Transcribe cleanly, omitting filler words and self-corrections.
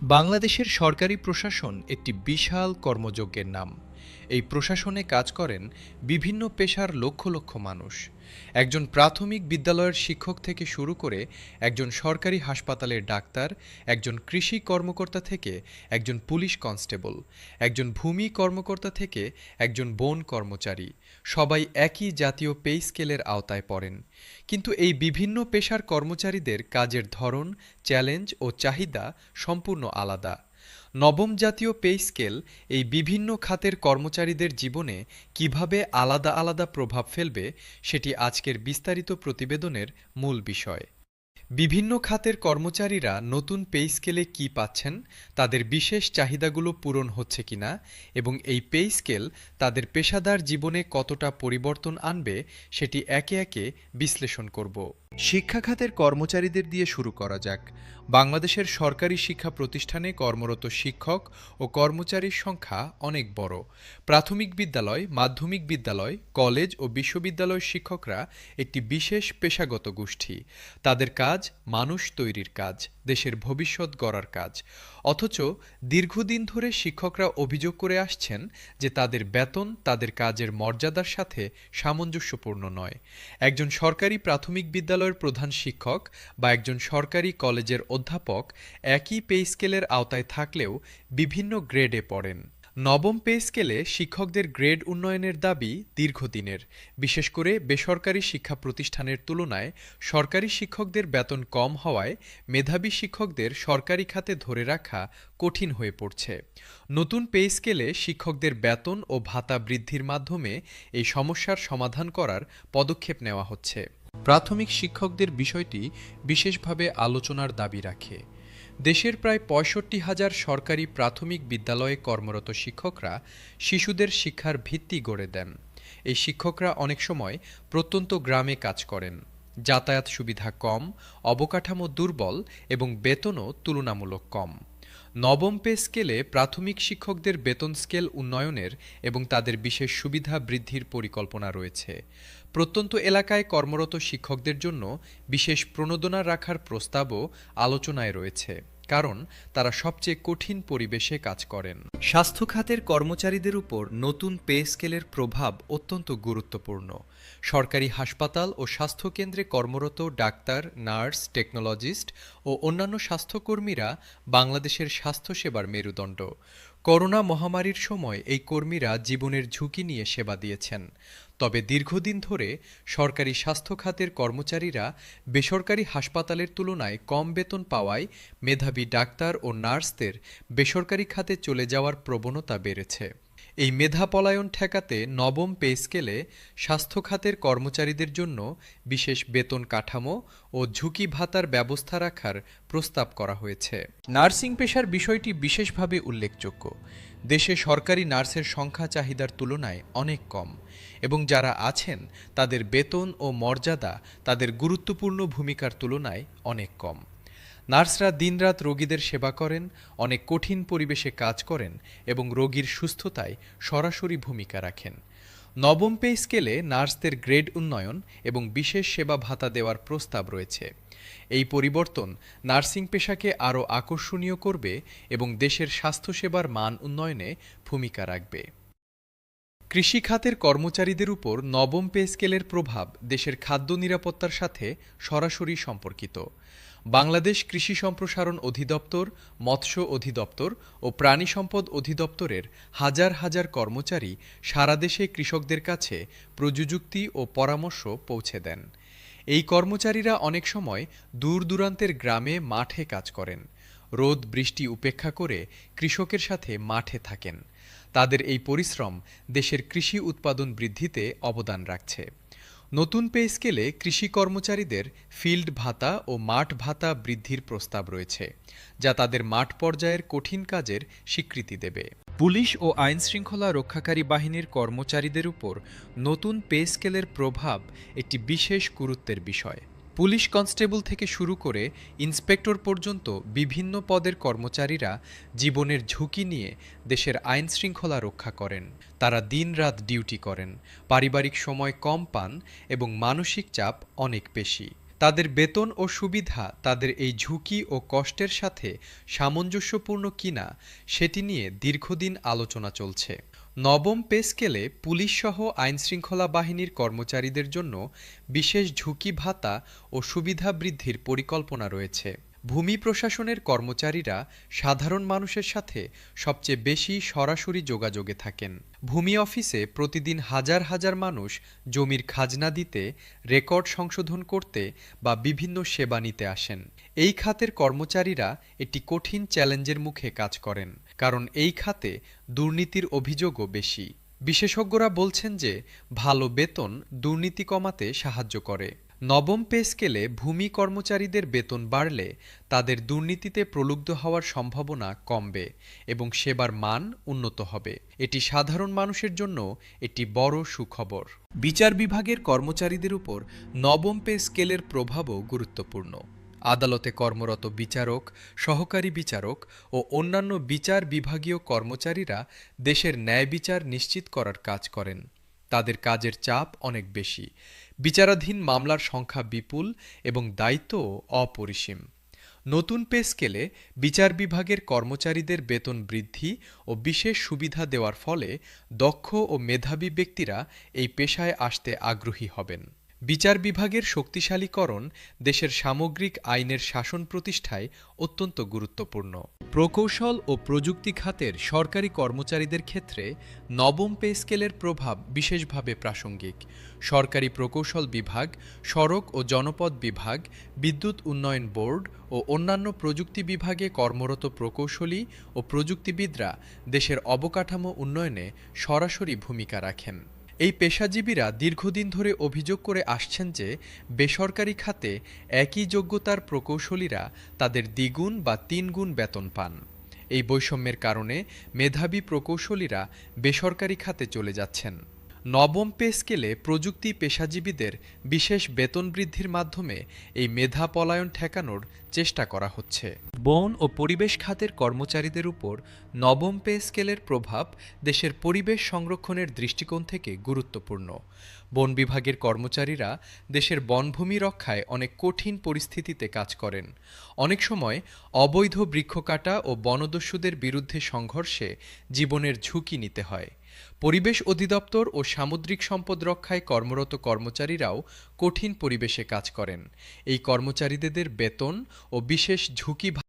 বাংলাদেশের সরকারি প্রশাসন একটি বিশাল কর্মযজ্ঞের নাম। এই প্রশাসনে কাজ করেন বিভিন্ন পেশার লক্ষ লক্ষ মানুষ। একজন প্রাথমিক বিদ্যালয়ের শিক্ষক থেকে শুরু করে একজন সরকারি হাসপাতালের ডাক্তার, একজন কৃষি কর্মকর্তা থেকে একজন পুলিশ কনস্টেবল, একজন ভূমি কর্মকর্তা থেকে একজন বন কর্মচারী, সবাই একই জাতীয় পে স্কেলের আওতায় পড়েন। কিন্তু এই বিভিন্ন পেশার কর্মচারীদের কাজের ধরন, চ্যালেঞ্জ ও চাহিদা সম্পূর্ণ আলাদা। নবম জাতীয় পে স্কেল এই বিভিন্ন খাতের কর্মচারীদের জীবনে কিভাবে আলাদা আলাদা প্রভাব ফেলবে সেটি আজকের বিস্তারিত প্রতিবেদনের মূল বিষয়। বিভিন্ন খাতের কর্মচারীরা নতুন পে স্কেলে কী পাচ্ছেন, তাদের বিশেষ চাহিদাগুলো পূরণ হচ্ছে কিনা এবং এই পে স্কেল তাদের পেশাদার জীবনে কতটা পরিবর্তন আনবে সেটি একে একে বিশ্লেষণ করব। শিক্ষা খাতের কর্মচারীদের দিয়ে শুরু করা যাক। বাংলাদেশের সরকারি শিক্ষা প্রতিষ্ঠানে কর্মরত শিক্ষক ও কর্মচারীর সংখ্যা অনেক বড়। প্রাথমিক বিদ্যালয়, মাধ্যমিক বিদ্যালয়, কলেজ ও বিশ্ববিদ্যালয়ের শিক্ষকরা একটি বিশেষ পেশাগত গোষ্ঠী। তাদের কাজ মানুষ তৈরির কাজ, দেশের ভবিষ্যৎ গড়ার কাজ। অথচ দীর্ঘদিন ধরে শিক্ষকরা অভিযোগ করে আসছেন যে তাদের বেতন তাদের কাজের মর্যাদার সাথে সামঞ্জস্যপূর্ণ নয়। একজন সরকারি প্রাথমিক বিদ্যালয়ের প্রধান শিক্ষক বা একজন সরকারি কলেজের অধ্যাপক একই পে স্কেলের আওতায় থাকলেও বিভিন্ন গ্রেডে পড়েন। নবম পে স্কেলে শিক্ষকদের গ্রেড উন্নয়নের দাবি দীর্ঘদিনের। বিশেষ করে বেসরকারি শিক্ষা প্রতিষ্ঠানের তুলনায় সরকারি শিক্ষকদের বেতন কম হওয়ায় মেধাবী শিক্ষকদের সরকারি খাতে ধরে রাখা কঠিন হয়ে পড়ছে। নতুন পে স্কেলে শিক্ষকদের বেতন ও ভাতা বৃদ্ধির মাধ্যমে এই সমস্যার সমাধান করার পদক্ষেপ নেওয়া হচ্ছে। প্রাথমিক শিক্ষকদের বিষয়টি বিশেষভাবে আলোচনার দাবি রাখে। দেশের প্রায় ৬৫,০০০ সরকারি প্রাথমিক বিদ্যালয়ে কর্মরত শিক্ষকরা শিশুদের শিক্ষার ভিত্তি গড়ে দেন। এই শিক্ষকরা অনেক সময় প্রত্যন্ত গ্রামে কাজ করেন। যাতায়াত সুবিধা কম, অবকাঠামো দুর্বল এবং বেতনও তুলনামূলক কম। নবম পে স্কেলে প্রাথমিক শিক্ষকদের বেতন স্কেল উন্নয়নের এবং তাদের বিশেষ সুবিধা বৃদ্ধির পরিকল্পনা রয়েছে। প্রত্যন্ত এলাকায় কর্মরত শিক্ষকদের জন্য বিশেষ প্রণোদনা রাখার প্রস্তাবও আলোচনায় রয়েছে, কারণ তারা সবচেয়ে কঠিন পরিবেশে কাজ করেন। স্বাস্থ্য খাতের কর্মচারীদের উপর নতুন পে স্কেলের প্রভাব অত্যন্ত গুরুত্বপূর্ণ। সরকারি হাসপাতাল ও স্বাস্থ্যকেন্দ্রে কর্মরত ডাক্তার, নার্স, টেকনোলজিস্ট ও অন্যান্য স্বাস্থ্যকর্মীরা বাংলাদেশের স্বাস্থ্যসেবার মেরুদণ্ড। করোনা মহামারীর সময় এই কর্মীরা জীবনের ঝুঁকি নিয়ে সেবা দিয়েছেন। তবে দীর্ঘদিন ধরে সরকারি স্বাস্থ্য খাতের কর্মচারীরা বেসরকারি হাসপাতালের তুলনায় কম বেতন পাওয়ায় মেধাবী ডাক্তার ও নার্সদের বেসরকারি খাতে চলে যাওয়ার প্রবণতা বেড়েছে। এই মেধা পলায়ন ঠেকাতে নবম পে স্কেলে স্বাস্থ্য খাতের কর্মচারীদের জন্য বিশেষ বেতন কাঠামো ও ঝুঁকি ভাতার ব্যবস্থা রাখার প্রস্তাব করা হয়েছে। নার্সিং পেশার বিষয়টি বিশেষভাবে উল্লেখযোগ্য। দেশে সরকারি নার্সের সংখ্যা চাহিদার তুলনায় অনেক কম এবং যারা আছেন তাদের বেতন ও মর্যাদা তাদের গুরুত্বপূর্ণ ভূমিকার তুলনায় অনেক কম। নার্সরা দিনরাত রোগীদের সেবা করেন, অনেক কঠিন পরিবেশে কাজ করেন এবং রোগীর সুস্থতায় সরাসরি ভূমিকা রাখেন। নবম পে স্কেলে নার্সদের গ্রেড উন্নয়ন এবং বিশেষ সেবা ভাতা দেওয়ার প্রস্তাব রয়েছে। এই পরিবর্তন নার্সিং পেশাকে আরও আকর্ষণীয় করবে এবং দেশের স্বাস্থ্যসেবার মান উন্নয়নে ভূমিকা রাখবে। কৃষি খাতের কর্মচারীদের উপর নবম পে স্কেলের প্রভাব দেশের খাদ্য নিরাপত্তার সাথে সরাসরি সম্পর্কিত। বাংলাদেশ কৃষি সম্প্রসারণ অধিদপ্তর, মৎস্য অধিদপ্তর ও প্রাণী সম্পদ অধিদপ্তরের হাজার হাজার কর্মচারী সারা দেশে কৃষকদের কাছে প্রযুক্তি ও পরামর্শ পৌঁছে দেন। এই কর্মচারীরা অনেক সময় দূর দূরান্তের গ্রামে মাঠে কাজ করেন। রোদ বৃষ্টি উপেক্ষা করে কৃষকের সাথে মাঠে থাকেন। তাদের এই পরিশ্রম দেশের কৃষি উৎপাদন বৃদ্ধিতে অবদান রাখছে। নতুন পে স্কেলে কৃষি কর্মচারীদের ফিল্ড ভাতা ও মাঠ ভাতা বৃদ্ধির প্রস্তাব রয়েছে, যা তাদের মাঠ পর্যায়ের কঠিন কাজের স্বীকৃতি দেবে। পুলিশ ও আইনশৃঙ্খলা রক্ষাকারী বাহিনীর কর্মচারীদের উপর নতুন পে স্কেলের প্রভাব একটি বিশেষ গুরুত্বের বিষয়। পুলিশ কনস্টেবল থেকে শুরু করে ইন্সপেক্টর পর্যন্ত বিভিন্ন পদের কর্মচারীরা জীবনের ঝুঁকি নিয়ে দেশের আইন শৃঙ্খলা রক্ষা করেন। তারা দিনরাত ডিউটি করেন, পারিবারিক সময় কম পান এবং মানসিক চাপ অনেক বেশি। তাদের বেতন ও সুবিধা তাদের এই ঝুঁকি ও কষ্টের সাথে সামঞ্জস্যপূর্ণ কিনা সেটি নিয়ে দীর্ঘদিন আলোচনা চলছে। নবম পে স্কেলে পুলিশসহ আইনশৃঙ্খলা বাহিনীর কর্মচারীদের জন্য বিশেষ ঝুঁকি ভাতা ও সুবিধা বৃদ্ধির পরিকল্পনা রয়েছে। ভূমি প্রশাসনের কর্মচারীরা সাধারণ মানুষের সাথে সবচেয়ে বেশি সরাসরি যোগাযোগে থাকেন। ভূমি অফিসে প্রতিদিন হাজার হাজার মানুষ জমির খাজনা দিতে, রেকর্ড সংশোধন করতে বা বিভিন্ন সেবা নিতে আসেন। এই খাতের কর্মচারীরা একটি কঠিন চ্যালেঞ্জের মুখে কাজ করেন, কারণ এই খাতে দুর্নীতির অভিযোগও বেশি। বিশেষজ্ঞরা বলছেন যে ভালো বেতন দুর্নীতি কমাতে সাহায্য করে। নবম পে স্কেলে ভূমি কর্মচারীদের বেতন বাড়লে তাদের দুর্নীতিতে প্রলুব্ধ হওয়ার সম্ভাবনা কমবে এবং সেবার মান উন্নত হবে। এটি সাধারণ মানুষের জন্য একটি বড় সুখবর। বিচার বিভাগের কর্মচারীদের উপর নবম পে স্কেলের প্রভাবও গুরুত্বপূর্ণ। আদালতে কর্মরত বিচারক, সহকারী বিচারক ও অন্যান্য বিচার বিভাগীয় কর্মচারীরা দেশের ন্যায় বিচার নিশ্চিত করার কাজ করেন। তাদের কাজের চাপ অনেক বেশি, বিচারাধীন মামলার সংখ্যা বিপুল এবং দায়িত্বও অপরিসীম। নতুন পে স্কেলে বিচার বিভাগের কর্মচারীদের বেতন বৃদ্ধি ও বিশেষ সুবিধা দেওয়ার ফলে দক্ষ ও মেধাবী ব্যক্তিরা এই পেশায় আসতে আগ্রহী হবেন। বিচার বিভাগের শক্তিশালীকরণ দেশের সামগ্রিক আইনের শাসন প্রতিষ্ঠায় অত্যন্ত গুরুত্বপূর্ণ। প্রকৌশল ও প্রযুক্তি খাতের সরকারি কর্মচারীদের ক্ষেত্রে নবম পে স্কেলের প্রভাব বিশেষভাবে প্রাসঙ্গিক। সরকারি প্রকৌশল বিভাগ, সড়ক ও জনপথ বিভাগ, বিদ্যুৎ উন্নয়ন বোর্ড ও অন্যান্য প্রযুক্তি বিভাগে কর্মরত প্রকৌশলী ও প্রযুক্তিবিদরা দেশের অবকাঠামো উন্নয়নে সরাসরি ভূমিকা রাখেন। এই পেশাজীবীরা দীর্ঘদিন ধরে অভিযোগ করে আসছেন যে বেসরকারি খাতে একই যোগ্যতার প্রকৌশলীরা তাদের দ্বিগুণ বা তিনগুণ বেতন পান। এই বৈষম্যের কারণে মেধাবী প্রকৌশলীরা বেসরকারি খাতে চলে যাচ্ছেন। নবম পে স্কেলে প্রযুক্তি পেশাজীবীদের বিশেষ বেতন বৃদ্ধির মাধ্যমে এই মেধা পলায়ন ঠেকানোর চেষ্টা করা হচ্ছে। বন ও পরিবেশ খাতের কর্মচারীদের উপর নবম পে স্কেলের প্রভাব দেশের পরিবেশ সংরক্ষণের দৃষ্টিকোণ থেকে গুরুত্বপূর্ণ। বন বিভাগের কর্মচারীরা দেশের বনভূমি রক্ষায় অনেক কঠিন পরিস্থিতিতে কাজ করেন। অনেক সময় অবৈধ বৃক্ষ কাটা ও বনদস্যুদের বিরুদ্ধে সংঘর্ষে জীবনের ঝুঁকি নিতে হয়। পরিবেশ অধিদপ্তর ও সামুদ্রিক সম্পদ রক্ষায় কর্মরত কর্মচারীরাও কঠিন পরিবেশে কাজ করেন। এই কর্মচারীদের বেতন ও বিশেষ ঝুঁকি